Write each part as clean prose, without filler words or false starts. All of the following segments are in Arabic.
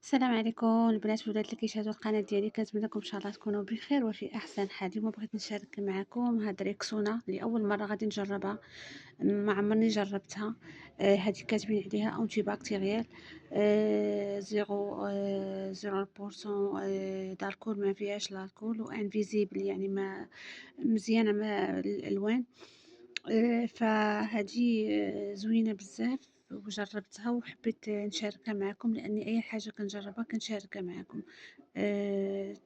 السلام عليكم البنات والولاد اللي كيشاهدوا القناه ديالي، كنتمنى لكم ان شاء الله تكونوا بخير وفي احسن حال. اليوم بغيت نشارك معكم هاد ريكسونا لاول مره غادي نجربها، ما عمرني جربتها. هذه كاتبين عليها اونتي بكتيريال، زيرو بورسون دالكول، ما فيهاش الكول، وانفيزيبل يعني ما مزيانه مع الالوان. فهذه زوينة بزاف وجربتها وحبيت نشاركها معكم، لأني أي حاجة كنجربها كنشاركها معكم.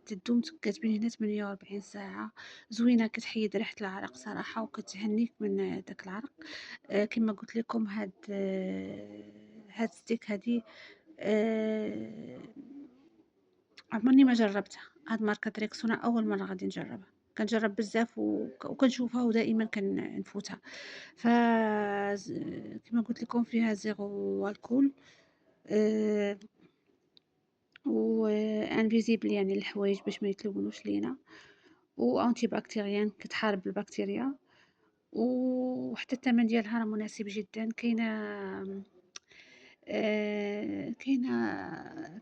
تدوم كاتبين هنا 48 ساعة. زوينة، كتحيد ريحة العرق صراحة وكتهنيك من داك العرق. كما قلت لكم هاد ستيك هادي آه، عمرني ما جربتها. هاد ماركة ريكسونا أول مرة غادي نجربها. كنجرب بزاف وكنشوفها ودائما كنفوتها. ف كما قلت لكم فيها زيرو الكول، آه، و انفيزيبل يعني الحوايج باش ما يتلونوش لينا، وانتي بكتيريان كتحارب البكتيريا، وحتى الثمن ديالها راه مناسب جدا. كاينه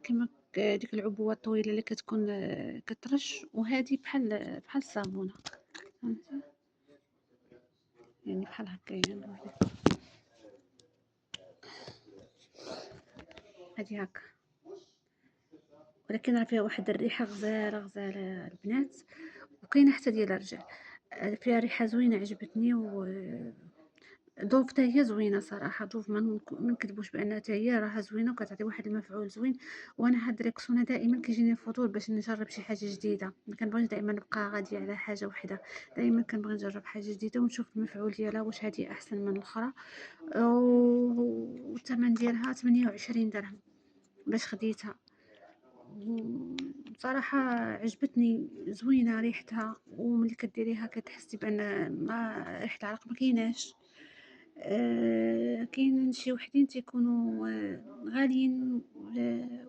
كيما ديك العبوة الطويلة اللي كتكون كترش، وهذه بحال الصابونة، فهمتي؟ يعني بحال هكا يعني هذه هكا، ولكن راه فيها واحد الريحة غزالة غزالة البنات، وكاينه حتى ديال الرجال. فيها ريحة زوينة عجبتني، و دوف حتى هي زوينة صراحة. دوف ما نكذبوش بأنها حتى هي راها زوينة وكتعطي واحد المفعول زوين. وأنا هاد ريكسونا دائما كيجيني الفضول باش نجرب شي حاجة جديدة، ما كنبغيش دائما نبقى غادية على حاجة وحدة. دائما كنبغي نجرب حاجة جديدة ونشوف المفعول ديالها واش هادي أحسن من الأخرى. والثمن ديالها 28 درهم باش خديتها. بصراحة عجبتني، زوينة ريحتها، وملي كديريها كتحسي بأن ما ريحة العرق ما كايناش. كاين شي وحدين تيكونوا غاليين،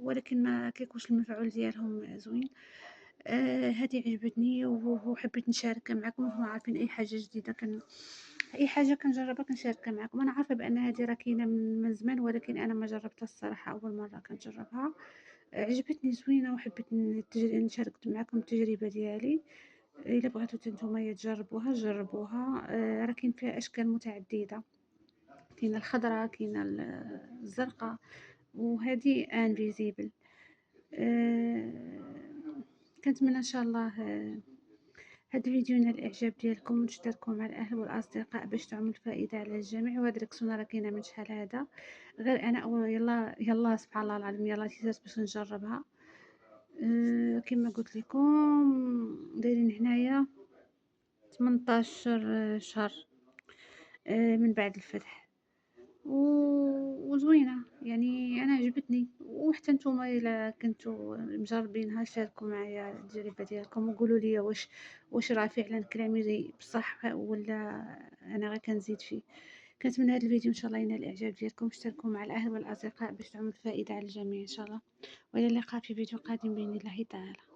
ولكن ما كيكونش المفعول ديالهم زوين. هذه عجبتني وحبيت نشاركها معكم. وانتم عارفين اي حاجه جديده اي حاجه كنجربها كنشاركها معكم. انا عارفه بان هذه راه كاينه من زمان، ولكن انا ما جربتها الصراحه، اول مره كنجربها. عجبتني زوينه وحبيت نشارك معكم التجربه ديالي. الا بغيتو نتوما تجربوها جربوها. راه كاين فيها اشكال متعدده، كاينه الخضراء، كاينه الزرقاء، وهذه انفيزيبل. آه، كنتمنى ان شاء الله هاد الفيديو ينال الاعجاب ديالكم، وتشتركوا مع الاهل والاصدقاء باش تعم الفائده على الجميع. وهاد الركسونه راه كاينه من شحال هذا، غير انا أول يلا يلا سبحان الله العظيم يلا تيزات باش نجربها. كما قلت لكم دايرين هنايا 18 شهر من بعد الفتح. وزوينة يعني أنا عجبتني. وحتى نتوما إلا كنتو مجربينها شاركوا معايا التجربة ديالكم وقولوا لي واش راه فعلا كلامي بصح ولا أنا غير كنزيد فيه. كنتمنى هذا الفيديو إن شاء الله ينال الإعجاب ديالكم، اشتركوا مع الأهل والأصدقاء باش تعمل الفائدة على الجميع إن شاء الله. وإلى اللقاء في فيديو قادم بإذن الله تعالى.